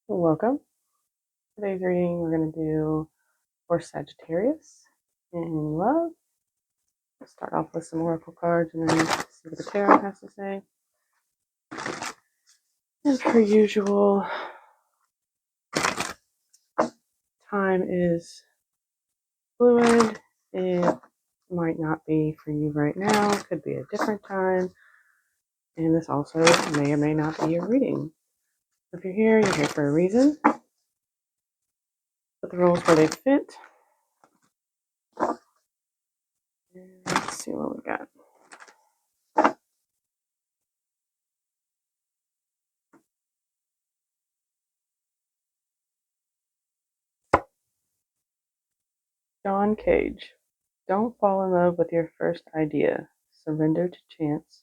Welcome. Today's reading we're going to do for Sagittarius in love. Let's start off with some oracle cards and then see what the tarot has to say. As per usual, time is fluid. It might not be for you right now. It could be a different time. And this also may or may not be your reading. If you're here for a reason. Put the roles where they fit. And let's see what we got. John Cage. Don't fall in love with your first idea. Surrender to chance.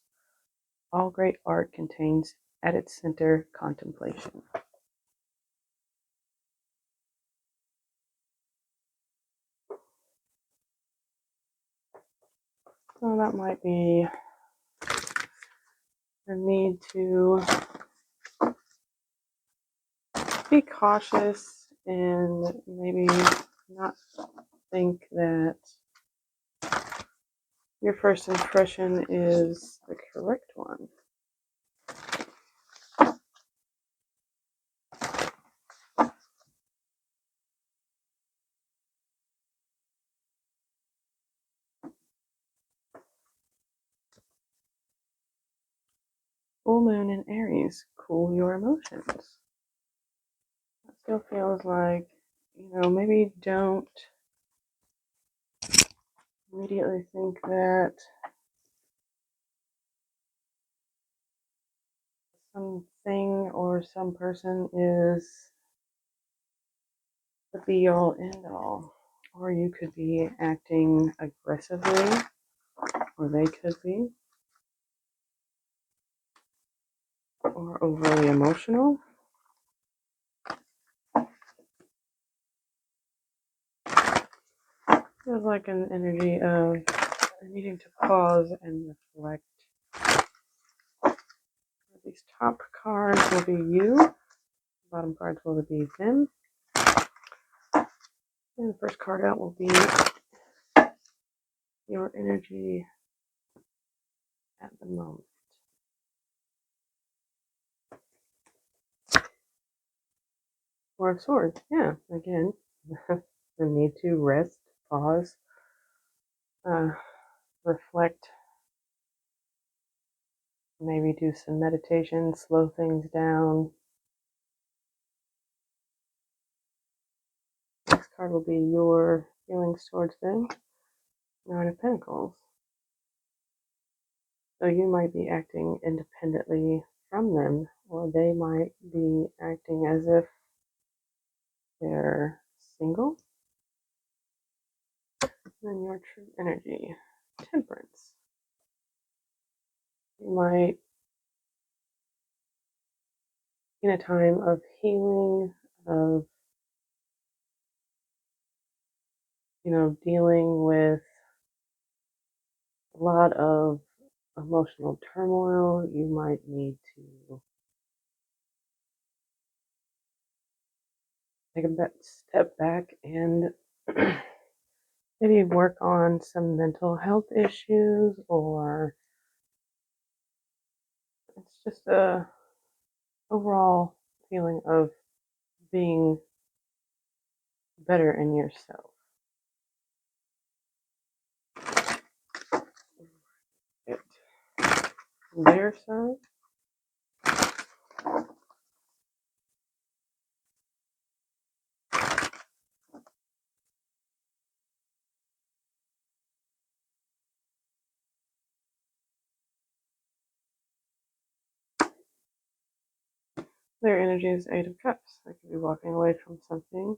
All great art contains at its center contemplation. So that might be the need to be cautious and maybe not think that your first impression is the correct one. Full moon in Aries, cool your emotions. It still feels like, maybe don't immediately think that something or some person is the be all end all. Or you could be acting aggressively, or they could be, or overly emotional. Feels like an energy of needing to pause and reflect. These top cards will be you, bottom cards will be them, and the first card out will be your energy at the moment. Four of Swords, yeah, again, the need to rest, pause, reflect, maybe do some meditation, slow things down. Next card will be your feelings towards them. Nine of Pentacles. So you might be acting independently from them, or they might be acting as if they're single. And your true energy, Temperance. You might, in a time of healing, of dealing with a lot of emotional turmoil, you might need to take a step back and maybe work on some mental health issues, or it's just a overall feeling of being better in yourself. Their side. Their energy is Eight of Cups. They could be walking away from something.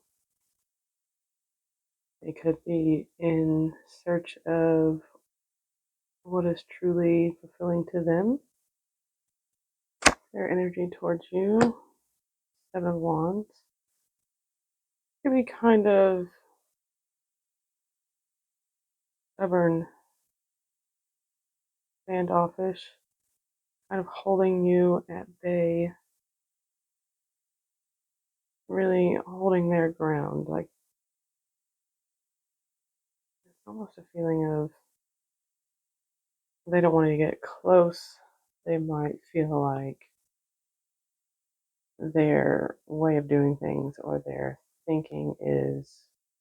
They could be in search of what is truly fulfilling to them. Their energy towards you, Seven of Wands. Could be kind of stubborn, standoffish, kind of holding you at bay. really holding their ground. Like, it's almost a feeling of they don't want to get close. They might feel like their way of doing things or their thinking is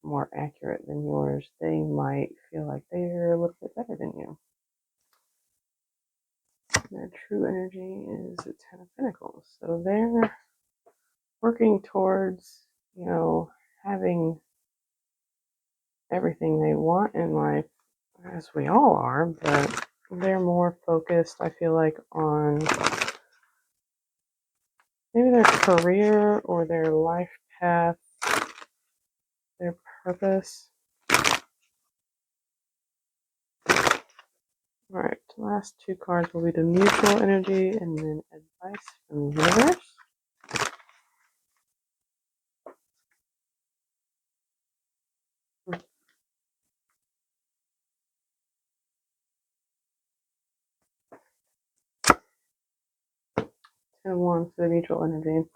more accurate than yours. They might feel like they're a little bit better than you. Their true energy is the Ten of Pentacles. So they're working towards, having everything they want in life, as we all are, but they're more focused, I feel like, on maybe their career or their life path, their purpose. All right, the last two cards will be the mutual energy and then advice from the universe. And one for the mutual energy.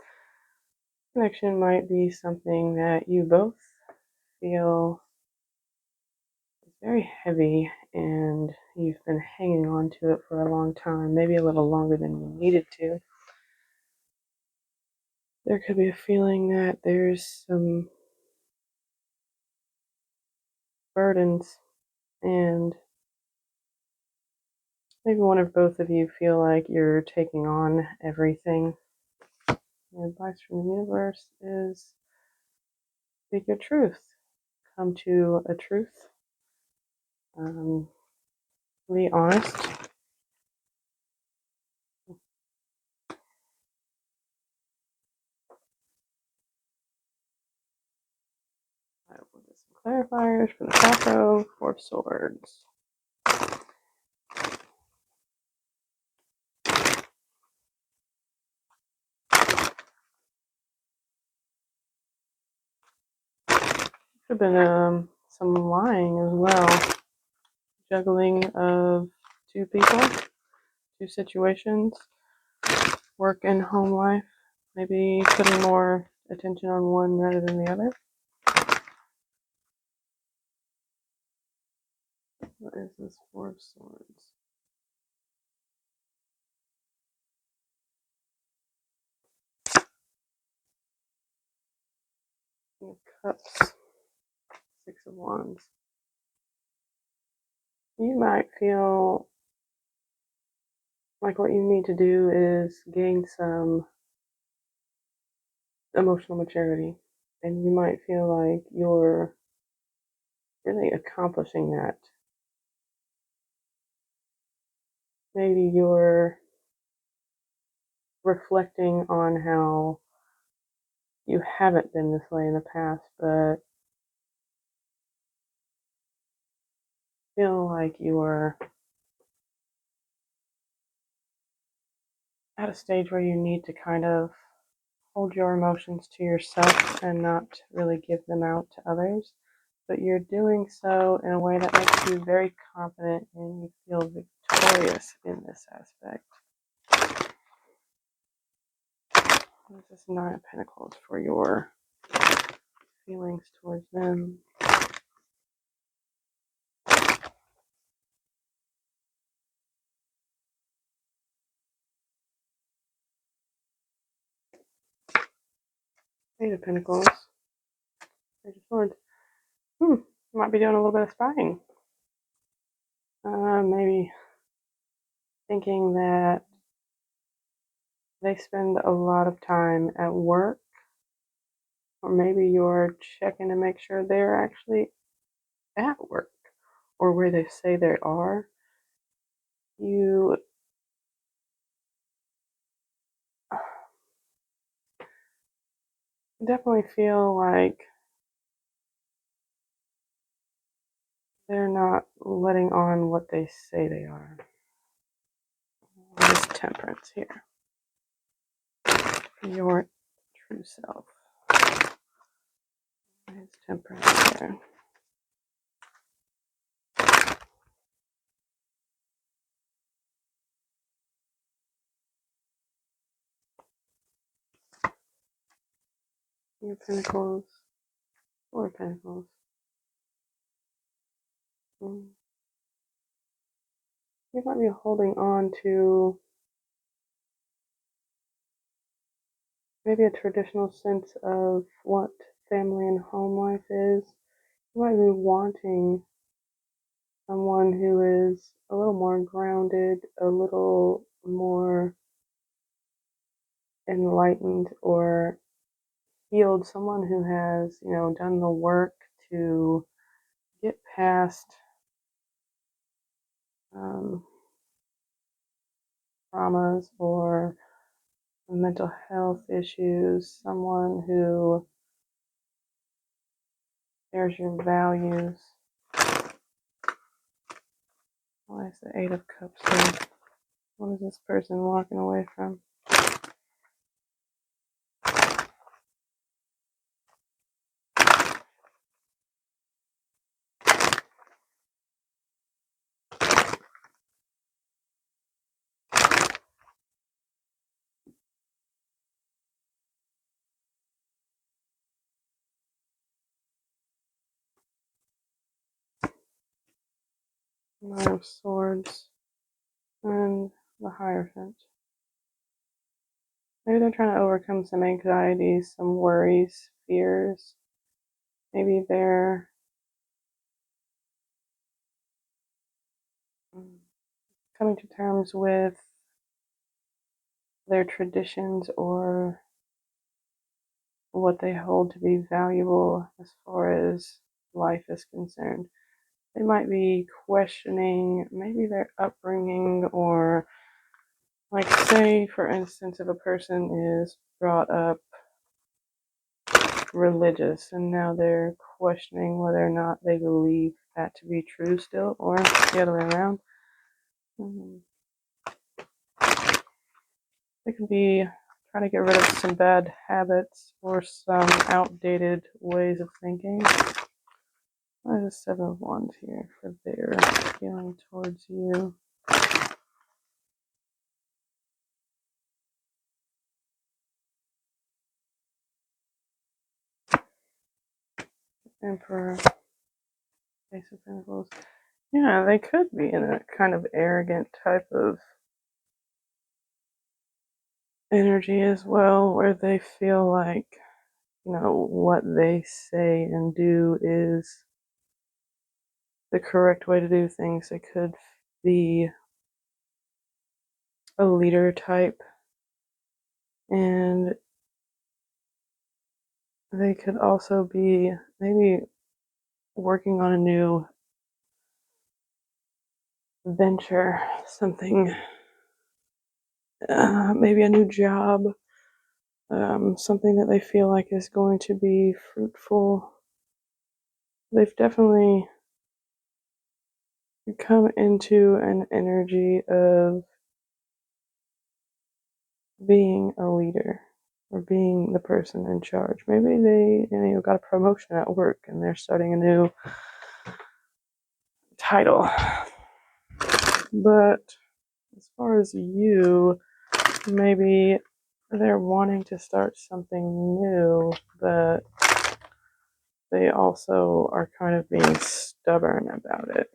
Connection might be something that you both feel is very heavy and you've been hanging on to it for a long time, maybe a little longer than you needed to. There could be a feeling that there's some burdens, and maybe one or both of you feel like you're taking on everything. The advice from the universe is speak your truth. Come to a truth. Be honest. I will get some clarifiers for the Taco. Four of Swords. Could have been some lying as well. Juggling of two people, two situations, work and home life. Maybe putting more attention on one rather than the other. What is this Four of Swords? King of Cups. Six of Wands. You might feel like what you need to do is gain some emotional maturity. And you might feel like you're really accomplishing that. Maybe you're reflecting on how you haven't been this way in the past, but feel like you're at a stage where you need to kind of hold your emotions to yourself and not really give them out to others. But you're doing so in a way that makes you very confident and you feel victorious in this aspect. This is Nine of Pentacles for your feelings towards them. Eight of Pentacles. Page of Swords. Might be doing a little bit of spying. Maybe thinking that they spend a lot of time at work, or maybe you're checking to make sure they're actually at work or where they say they are. You definitely feel like they're not letting on what they say they are. There's Temperance here. Your true self. There's Temperance there. King of Pentacles, Four of Pentacles. You might be holding on to maybe a traditional sense of what family and home life is. You might be wanting someone who is a little more grounded, a little more enlightened or healed, someone who has, done the work to get past um, traumas or mental health issues, someone who shares your values. Why is the Eight of Cups here? What is this person walking away from? Nine of Swords and the Hierophant. Maybe they're trying to overcome some anxieties, some worries, fears. Maybe they're coming to terms with their traditions or what they hold to be valuable as far as life is concerned. They might be questioning maybe their upbringing, or like, say for instance, if a person is brought up religious and now they're questioning whether or not they believe that to be true still, or the other way around. They could be trying to get rid of some bad habits or some outdated ways of thinking. There's a Seven of Wands here for their feeling towards you. Emperor, Ace of Pentacles. Yeah, they could be in a kind of arrogant type of energy as well, where they feel like, what they say and do is the correct way to do things. They could be a leader type, and they could also be maybe working on a new venture, something, maybe a new job, something that they feel like is going to be fruitful. They've definitely come into an energy of being a leader or being the person in charge. Maybe they, got a promotion at work and they're starting a new title. But as far as you, maybe they're wanting to start something new, but they also are kind of being stubborn about it.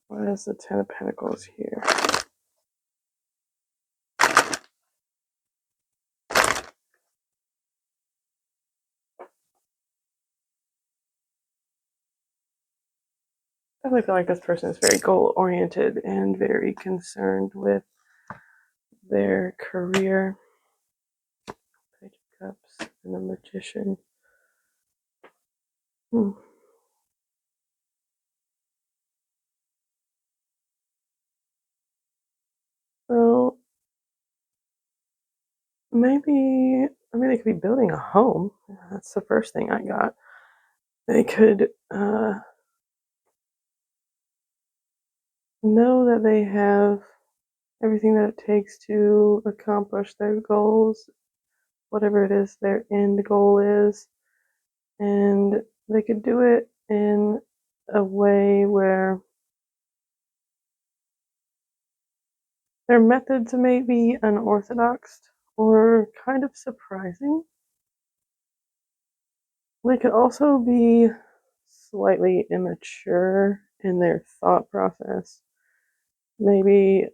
What is the Ten of Pentacles here? I definitely feel like this person is very goal-oriented and very concerned with their career. Page of Cups and the Magician. So maybe, they could be building a home. That's the first thing I got. They could know that they have everything that it takes to accomplish their goals, whatever it is their end goal is, and they could do it in a way where Their methods may be unorthodox or kind of surprising. They could also be slightly immature in their thought process. Maybe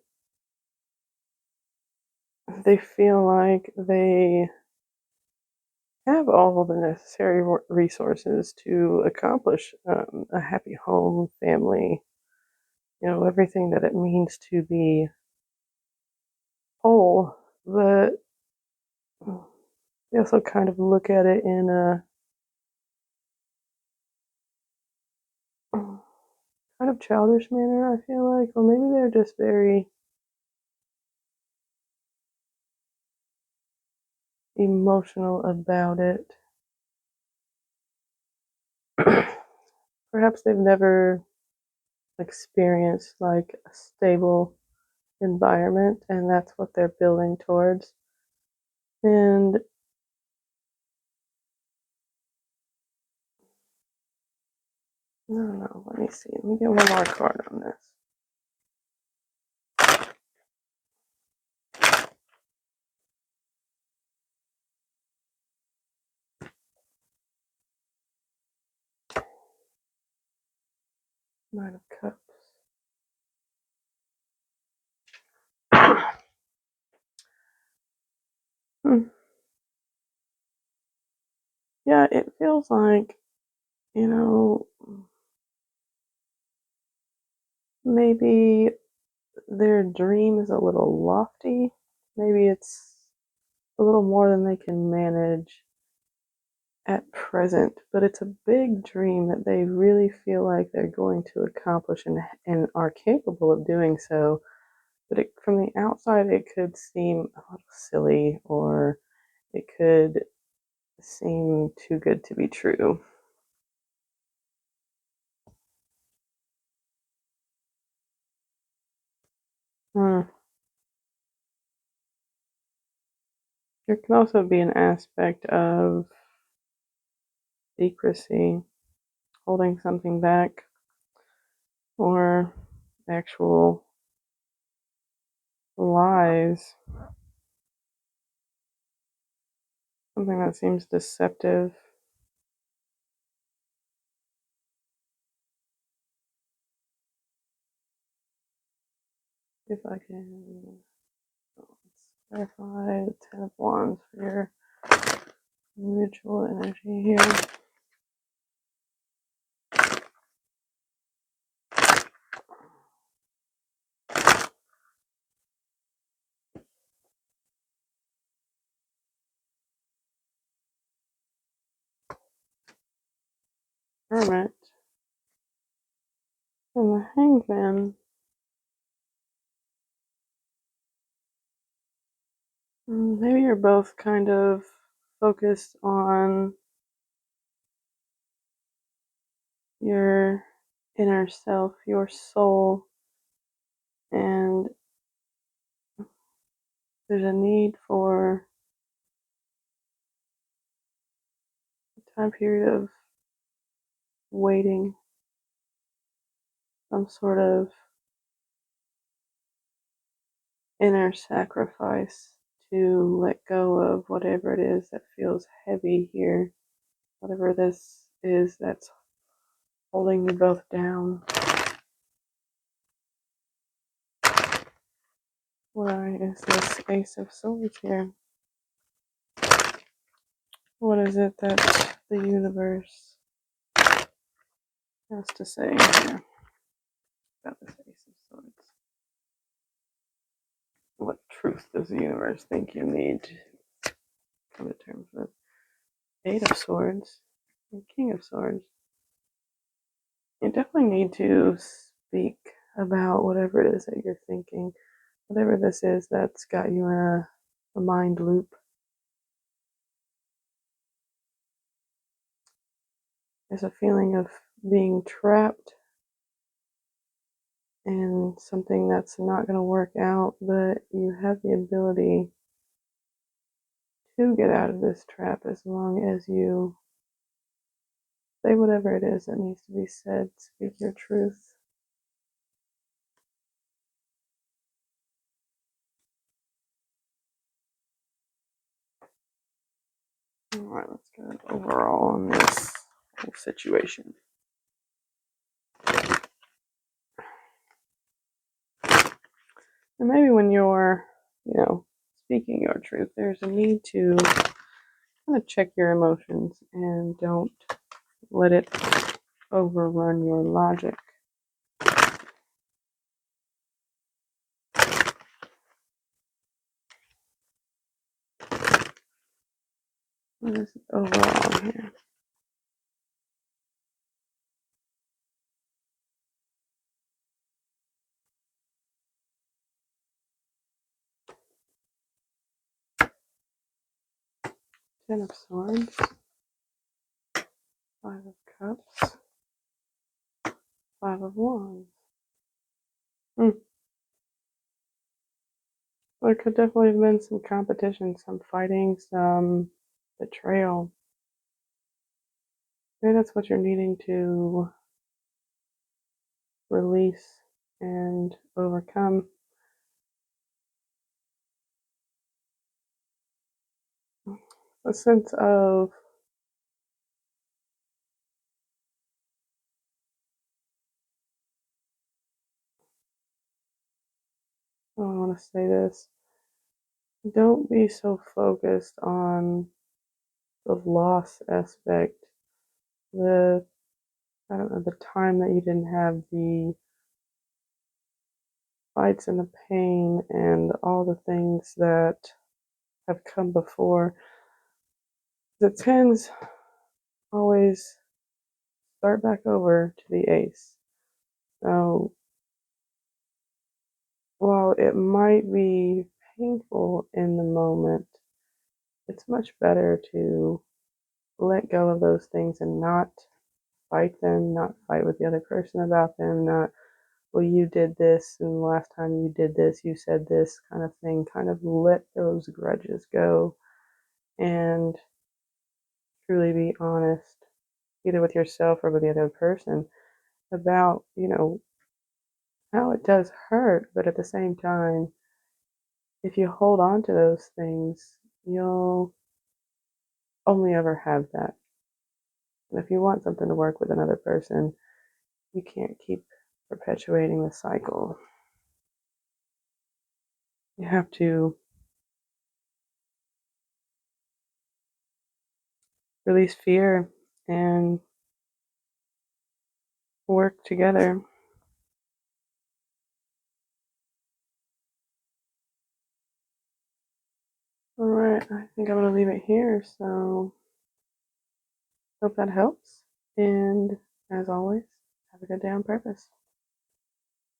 they feel like they have all the necessary resources to accomplish a happy home, family, everything that it means to be whole. But they also kind of look at it in a kind of childish manner, I feel like, or maybe they're just very emotional about it. Perhaps they've never experienced like a stable environment, and that's what they're building towards. And I don't know, let me see. Let me get one more card on this. Nine of Cups. Yeah, it feels like, maybe their dream is a little lofty. Maybe it's a little more than they can manage at present, but it's a big dream that they really feel like they're going to accomplish and are capable of doing so. But from the outside, it could seem a little silly, or it could seem too good to be true. Hmm. There can also be an aspect of secrecy, holding something back, or actual lies, something that seems deceptive. If I can clarify the Ten of Wands for your mutual energy here. Hermit and the Hangman. Maybe you're both kind of focused on your inner self, your soul, and there's a need for a time period of waiting, some sort of inner sacrifice to let go of whatever it is that feels heavy here, whatever this is that's holding you both down. Why is this Ace of Swords here? What is it that the universe has to say here about this Ace of Swords? What truth does the universe think you need to come to terms with? Eight of Swords and King of Swords. You definitely need to speak about whatever it is that you're thinking, whatever this is that's got you in a mind loop. There's a feeling of being trapped in something that's not going to work out, but you have the ability to get out of this trap as long as you say whatever it is that needs to be said. Speak your truth. All right, let's get an overall on this whole situation. And maybe when you're, speaking your truth, there's a need to kind of check your emotions and don't let it overrun your logic. What is it overall here? Ten of Swords, Five of Cups, Five of Wands. There could definitely have been some competition, some fighting, some betrayal. Maybe that's what you're needing to release and overcome. A sense of I don't want to say this. Don't be so focused on the loss aspect. The time that you didn't have the fights and the pain and all the things that have come before. The tens always start back over to the ace. So while it might be painful in the moment, it's much better to let go of those things and not fight them, not fight with the other person about them, not, well, you did this, and the last time you did this, you said this kind of thing. Kind of let those grudges go and truly be honest, either with yourself or with the other person, about, how it does hurt, but at the same time, if you hold on to those things, you'll only ever have that. And if you want something to work with another person, you can't keep perpetuating the cycle. You have to release fear and work together. All right, I think I'm going to leave it here. So, hope that helps. And as always, have a good day on purpose.